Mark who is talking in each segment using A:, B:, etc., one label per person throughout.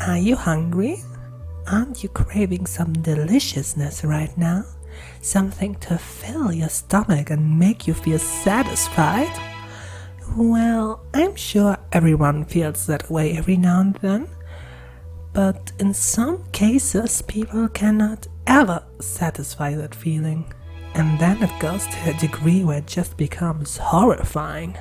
A: Are you hungry? Aren't you craving some deliciousness right now? Something to fill your stomach and make you feel satisfied? Well, I'm sure everyone feels that way every now and then. But in some cases, people cannot ever satisfy that feeling. And then it goes to a degree where it just becomes horrifying.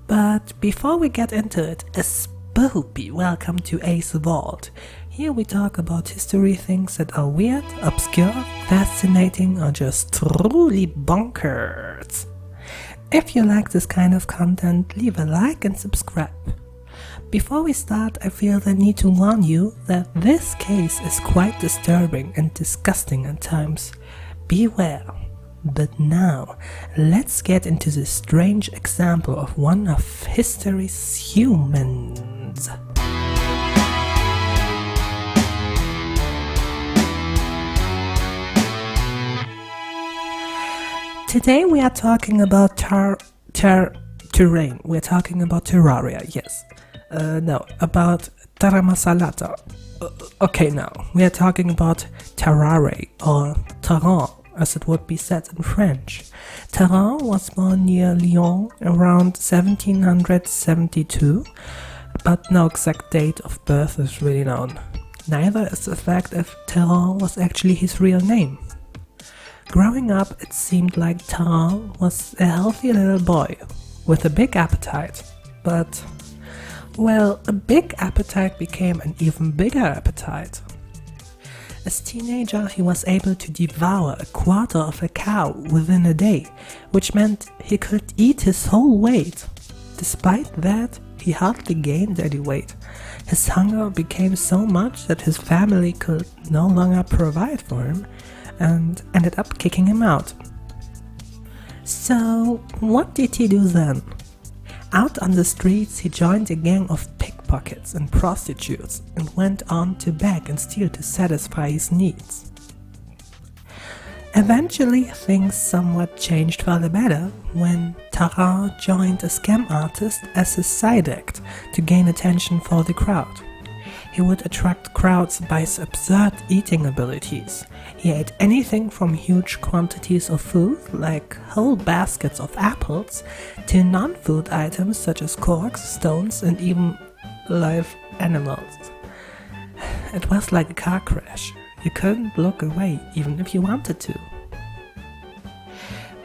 A: But before we get into it, a spoopy welcome to Ace Vault. Here we talk about history things that are weird, obscure, fascinating, or just truly bonkers. If you like this kind of content, leave a like and subscribe. Before we start, I feel the need to warn you that this case is quite disturbing and disgusting at times. Beware. But now, let's get into this strange example of one of history's humans. Today we are talking about terrain. We're talking about Tarrare, yes. About Tarrare. Okay, now, we are talking about Tarrare, or Tarrare, as it would be said in French. Tarrare was born near Lyon around 1772, but no exact date of birth is really known. Neither is the fact if Tarrare was actually his real name. Growing up, it seemed like Tarrare was a healthy little boy with a big appetite, but, well, a big appetite became an even bigger appetite. As a teenager, he was able to devour a quarter of a cow within a day, which meant he could eat his whole weight. Despite that, he hardly gained any weight. His hunger became so much that his family could no longer provide for him and ended up kicking him out. So, what did he do then? Out on the streets, he joined a gang of pickpockets and prostitutes and went on to beg and steal to satisfy his needs. Eventually, things somewhat changed for the better when Tarrare joined a scam artist as a side act to gain attention for the crowd. He would attract crowds by his absurd eating abilities. He ate anything from huge quantities of food, like whole baskets of apples, to non-food items such as corks, stones, and even live animals. It was like a car crash. You couldn't look away, even if you wanted to.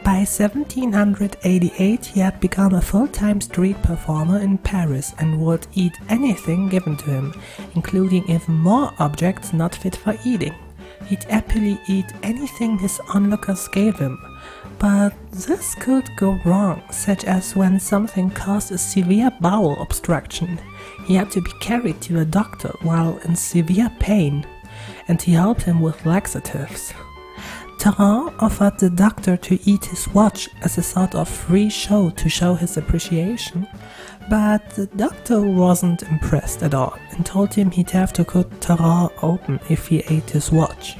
A: By 1788, he had become a full-time street performer in Paris and would eat anything given to him, including even more objects not fit for eating. He'd happily eat anything his onlookers gave him. But this could go wrong, such as when something caused a severe bowel obstruction. He had to be carried to a doctor while in severe pain, and he helped him with laxatives. Tarrare offered the doctor to eat his watch as a sort of free show to show his appreciation, but the doctor wasn't impressed at all and told him he'd have to cut Tarrare open if he ate his watch.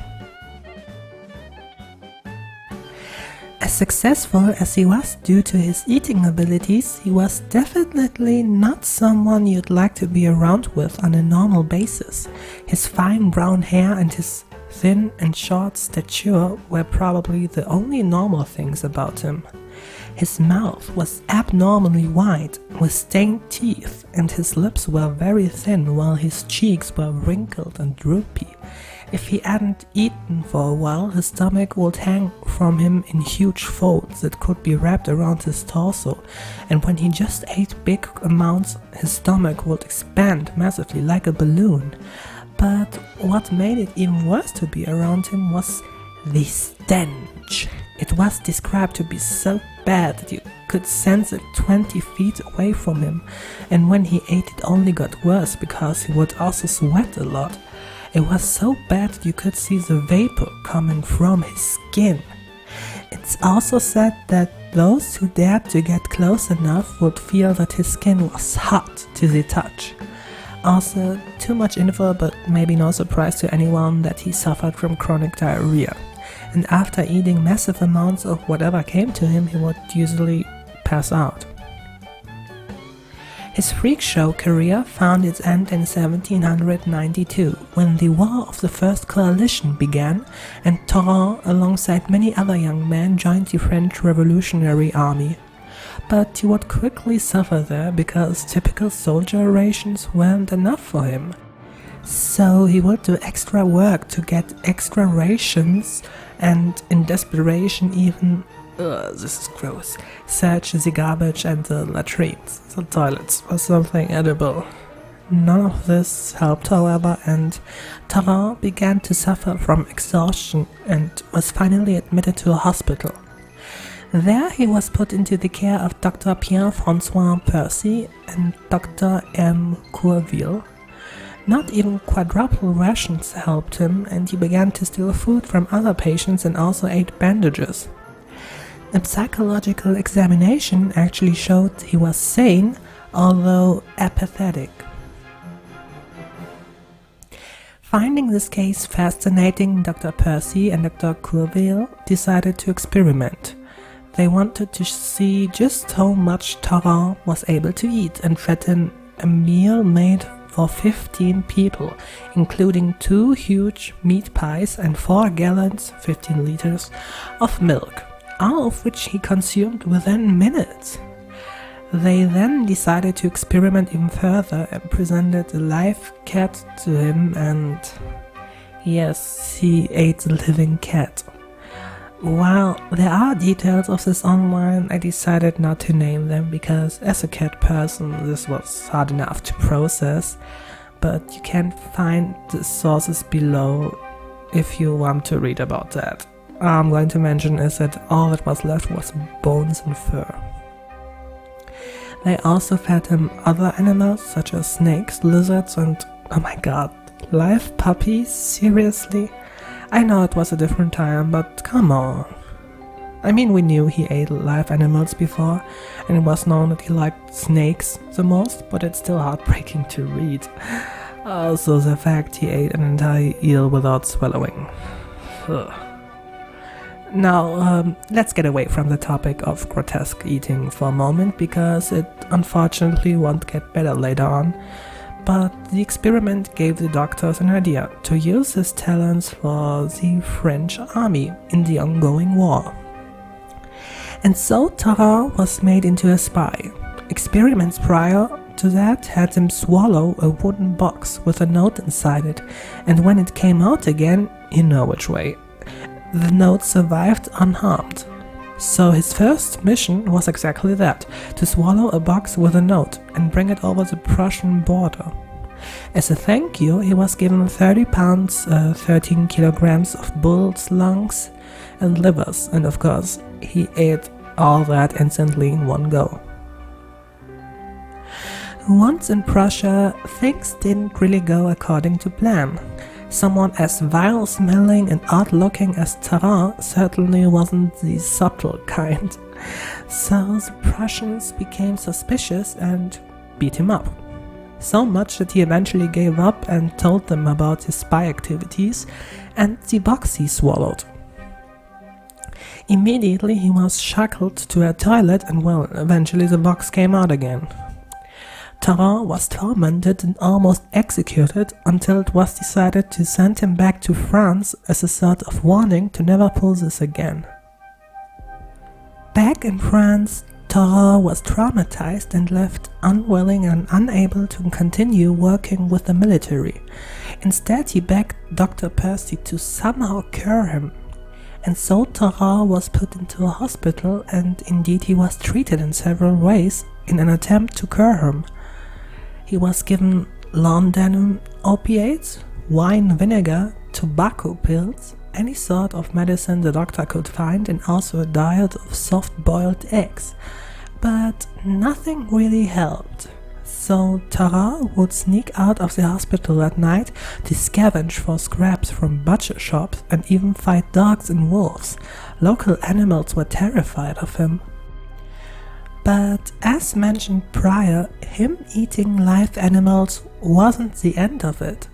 A: As successful as he was due to his eating abilities, he was definitely not someone you'd like to be around with on a normal basis. His fine brown hair and his thin and short stature were probably the only normal things about him. His mouth was abnormally wide, with stained teeth, and his lips were very thin while his cheeks were wrinkled and droopy. If he hadn't eaten for a while, his stomach would hang from him in huge folds that could be wrapped around his torso, and when he just ate big amounts, his stomach would expand massively like a balloon. But what made it even worse to be around him was the stench. It was described to be so bad that you could sense it 20 feet away from him, and when he ate it only got worse because he would also sweat a lot. It was so bad that you could see the vapor coming from his skin. It's also said that those who dared to get close enough would feel that his skin was hot to the touch. Also, too much info, but maybe no surprise to anyone that he suffered from chronic diarrhea. And after eating massive amounts of whatever came to him, he would usually pass out. His freak show career found its end in 1792, when the War of the First Coalition began, and Tarrare, alongside many other young men, joined the French Revolutionary Army. But he would quickly suffer there because typical soldier rations weren't enough for him. So he would do extra work to get extra rations, and in desperation even, this is gross, search the garbage and the latrines, the toilets, for something edible. None of this helped, however, and Tarrare began to suffer from exhaustion and was finally admitted to a hospital. There he was put into the care of Dr. Pierre-François Percy and Dr. M. Courville. Not even quadruple rations helped him, and he began to steal food from other patients and also ate bandages. A psychological examination actually showed he was sane, although apathetic. Finding this case fascinating, Dr. Percy and Dr. Courville decided to experiment. They wanted to see just how much Tarrare was able to eat and fed him a meal made for 15 people, including 2 huge meat pies and 4 gallons, 15 liters, of milk, all of which he consumed within minutes. They then decided to experiment even further and presented a live cat to him, and yes, he ate the living cat. While there are details of this online, I decided not to name them because as a cat person this was hard enough to process, but you can find the sources below if you want to read about that. All I'm going to mention is that all that was left was bones and fur. They also fed him other animals such as snakes, lizards and, oh my god, live puppies? Seriously? I know it was a different time, but come on. I mean, we knew he ate live animals before, and it was known that he liked snakes the most, but it's still heartbreaking to read. Also, the fact he ate an entire eel without swallowing. Ugh. Now, let's get away from the topic of grotesque eating for a moment, because it unfortunately won't get better later on. But the experiment gave the doctors an idea to use his talents for the French army in the ongoing war. And so Tarrare was made into a spy. Experiments prior to that had him swallow a wooden box with a note inside it, and when it came out again, you know which way, the note survived unharmed. So his first mission was exactly that, to swallow a box with a note and bring it over the Prussian border. As a thank you, he was given 30 pounds, 13 kilograms of bull's lungs and livers, and of course, he ate all that instantly in one go. Once in Prussia, things didn't really go according to plan. Someone as vile-smelling and odd-looking as Tarrare certainly wasn't the subtle kind. So the Prussians became suspicious and beat him up. So much that he eventually gave up and told them about his spy activities and the box he swallowed. Immediately he was shackled to a toilet and well, eventually the box came out again. Tarrare was tormented and almost executed until it was decided to send him back to France as a sort of warning to never pull this again. Back in France, Tarrare was traumatized and left unwilling and unable to continue working with the military. Instead, he begged Dr. Percy to somehow cure him. And so Tarrare was put into a hospital, and indeed he was treated in several ways in an attempt to cure him. He was given laudanum opiates, wine vinegar, tobacco pills, any sort of medicine the doctor could find, and also a diet of soft-boiled eggs. But nothing really helped. So Tarrare would sneak out of the hospital at night to scavenge for scraps from butcher shops and even fight dogs and wolves. Local animals were terrified of him. But as mentioned prior, him eating live animals wasn't the end of it.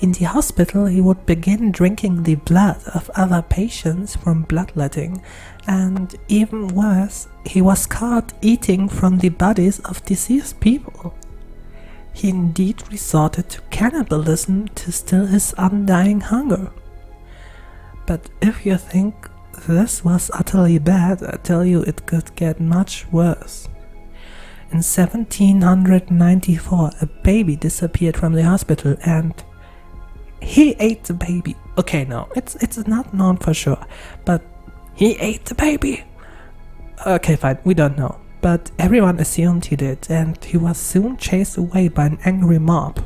A: In the hospital, he would begin drinking the blood of other patients from bloodletting, and even worse, he was caught eating from the bodies of deceased people. he indeed resorted to cannibalism to still his undying hunger. But if you think this was utterly bad, I tell you it could get much worse. In 1794, a baby disappeared from the hospital and he ate the baby. Okay, no, it's not known for sure, but he ate the baby. Okay, fine, we don't know, but everyone assumed he did, and he was soon chased away by an angry mob.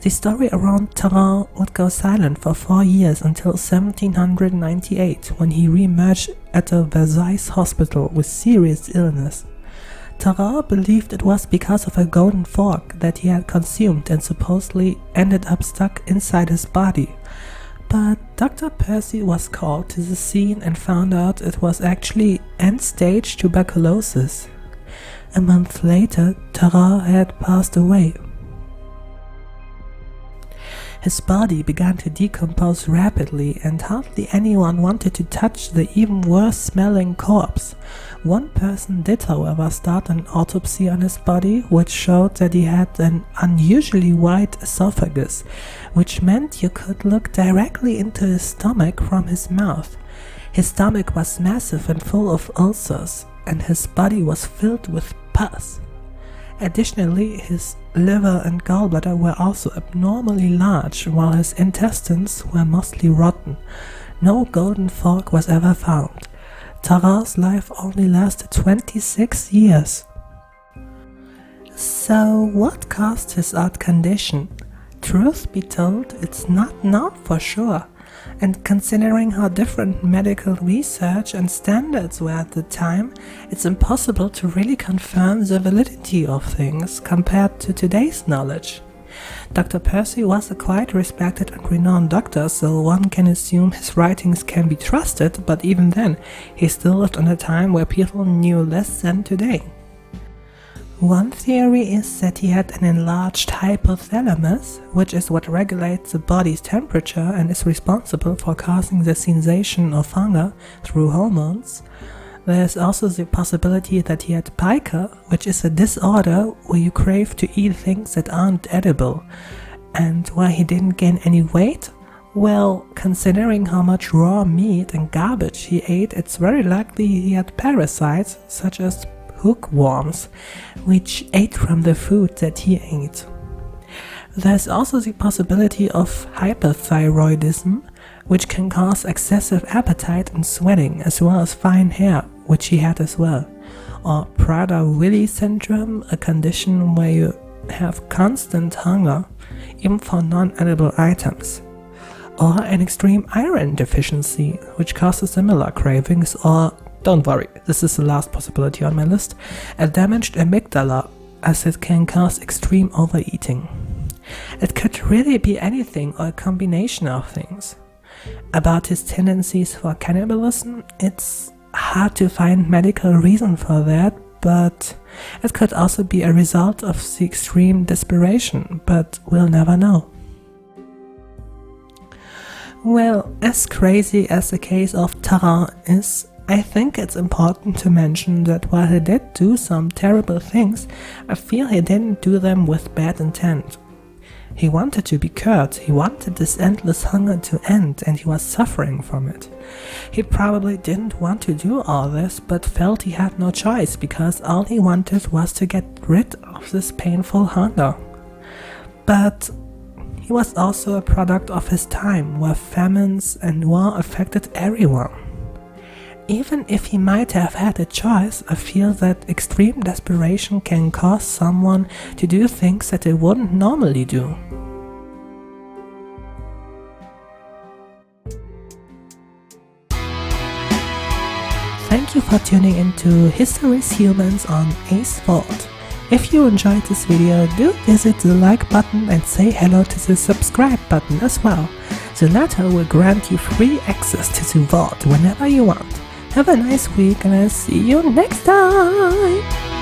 A: The story around Tarrare would go silent for 4 years until 1798, when he re-emerged at a Versailles hospital with serious illness. Tarrare believed it was because of a golden fork that he had consumed and supposedly ended up stuck inside his body. But Dr. Percy was called to the scene and found out it was actually end-stage tuberculosis. A month later, Tarrare had passed away. His body began to decompose rapidly and hardly anyone wanted to touch the even worse smelling corpse. One person did, however, start an autopsy on his body, which showed that he had an unusually wide esophagus, which meant you could look directly into his stomach from his mouth. His stomach was massive and full of ulcers, and his body was filled with pus. Additionally, his liver and gallbladder were also abnormally large, while his intestines were mostly rotten. No golden fork was ever found. Tarrare's life only lasted 26 years. So, what caused his odd condition? Truth be told, it's not known for sure. And considering how different medical research and standards were at the time, it's impossible to really confirm the validity of things compared to today's knowledge. Dr. Percy was a quite respected and renowned doctor, so one can assume his writings can be trusted, but even then, he still lived in a time where people knew less than today. One theory is that he had an enlarged hypothalamus, which is what regulates the body's temperature and is responsible for causing the sensation of hunger through hormones. There is also the possibility that he had pica, which is a disorder where you crave to eat things that aren't edible. And why he didn't gain any weight? Well, considering how much raw meat and garbage he ate, it's very likely he had parasites such as hookworms, which ate from the food that he ate. There's also the possibility of hyperthyroidism, which can cause excessive appetite and sweating, as well as fine hair, which he had as well. Or Prader-Willi syndrome, a condition where you have constant hunger, even for non-edible items. Or an extreme iron deficiency, which causes similar cravings, or don't worry, this is the last possibility on my list, a damaged amygdala, as it can cause extreme overeating. It could really be anything or a combination of things. About his tendencies for cannibalism, it's hard to find medical reason for that, but it could also be a result of the extreme desperation, but we'll never know. Well, as crazy as the case of Tarrare is, I think it's important to mention that while he did do some terrible things, I feel he didn't do them with bad intent. He wanted to be cured, he wanted this endless hunger to end, and he was suffering from it. He probably didn't want to do all this, but felt he had no choice because all he wanted was to get rid of this painful hunger. But he was also a product of his time, where famines and war affected everyone. Even if he might have had a choice, I feel that extreme desperation can cause someone to do things that they wouldn't normally do. Thank you for tuning into History's Humans on Ace Vault. If you enjoyed this video, do visit the like button and say hello to the subscribe button as well. The latter will grant you free access to the vault whenever you want. Have a nice week and I'll see you next time!